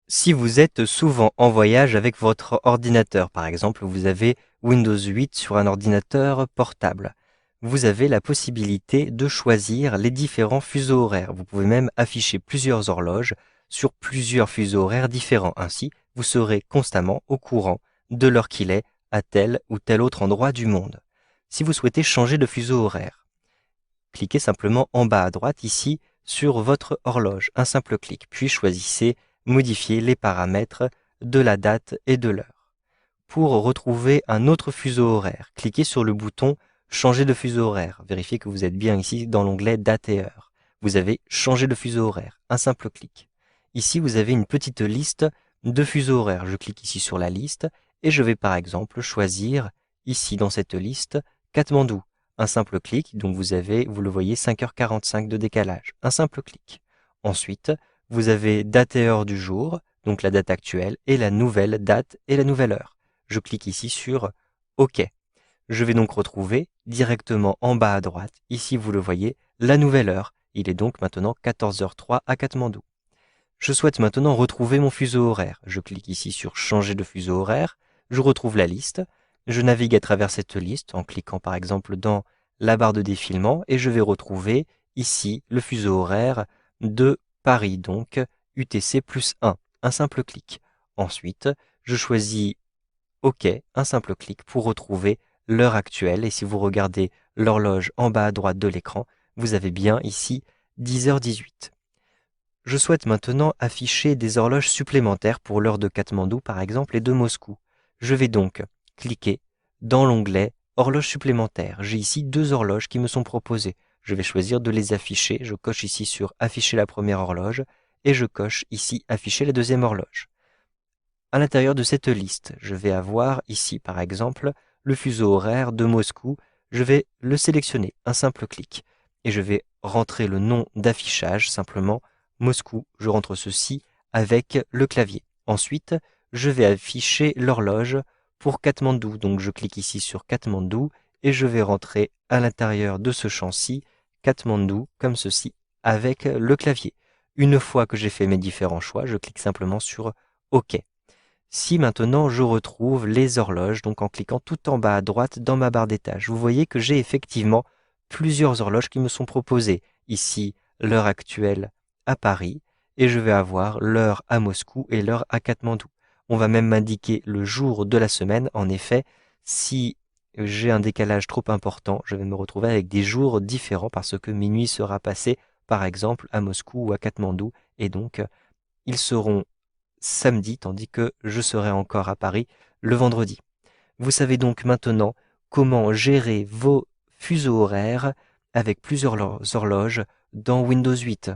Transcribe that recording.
Si vous êtes souvent en voyage avec votre ordinateur, par exemple, vous avez Windows 8 sur un ordinateur portable, vous avez la possibilité de choisir les différents fuseaux horaires. Vous pouvez même afficher plusieurs horloges sur plusieurs fuseaux horaires différents. Ainsi, vous serez constamment au courant de l'heure qu'il est à tel ou tel autre endroit du monde. Si vous souhaitez changer de fuseau horaire, cliquez simplement en bas à droite ici sur votre horloge, un simple clic, puis choisissez modifier les paramètres de la date et de l'heure. Pour retrouver un autre fuseau horaire, cliquez sur le bouton changer de fuseau horaire. Vérifiez que vous êtes bien ici dans l'onglet date et heure. Vous avez changé de fuseau horaire, un simple clic. Ici, vous avez une petite liste de fuseaux horaires. Je clique ici sur la liste et je vais par exemple choisir ici dans cette liste Katmandou. Un simple clic, donc vous le voyez, 5h45 de décalage. Un simple clic. Ensuite, vous avez date et heure du jour, donc la date actuelle, et la nouvelle date et la nouvelle heure. Je clique ici sur OK. Je vais donc retrouver directement en bas à droite, ici vous le voyez, la nouvelle heure. Il est donc maintenant 14h03 à Katmandou. Je souhaite maintenant retrouver mon fuseau horaire. Je clique ici sur changer de fuseau horaire, je retrouve la liste, je navigue à travers cette liste en cliquant par exemple dans la barre de défilement et je vais retrouver ici le fuseau horaire de Paris, donc UTC plus 1, un simple clic. Ensuite, je choisis OK, un simple clic pour retrouver l'heure actuelle et si vous regardez l'horloge en bas à droite de l'écran, vous avez bien ici 10h18. Je souhaite maintenant afficher des horloges supplémentaires pour l'heure de Katmandou par exemple et de Moscou. Je vais donc cliquer dans l'onglet horloges supplémentaires. J'ai ici deux horloges qui me sont proposées. Je vais choisir de les afficher. Je coche ici sur afficher la première horloge et je coche ici afficher la deuxième horloge. À l'intérieur de cette liste, je vais avoir ici par exemple le fuseau horaire de Moscou. Je vais le sélectionner, un simple clic, et je vais rentrer le nom d'affichage simplement Moscou. Je rentre ceci avec le clavier. Ensuite, je vais afficher l'horloge pour Katmandou. Donc je clique ici sur Katmandou et je vais rentrer à l'intérieur de ce champ-ci Katmandou comme ceci avec le clavier. Une fois que j'ai fait mes différents choix, je clique simplement sur OK. Si maintenant je retrouve les horloges, donc en cliquant tout en bas à droite dans ma barre des tâches, vous voyez que j'ai effectivement plusieurs horloges qui me sont proposées. Ici, l'heure actuelle à Paris, et je vais avoir l'heure à Moscou et l'heure à Katmandou. On va même m'indiquer le jour de la semaine. En effet, si j'ai un décalage trop important, je vais me retrouver avec des jours différents parce que minuit sera passé, par exemple, à Moscou ou à Katmandou, et donc ils seront samedi, tandis que je serai encore à Paris le vendredi. Vous savez donc maintenant comment gérer vos fuseaux horaires avec plusieurs horloges dans Windows 8.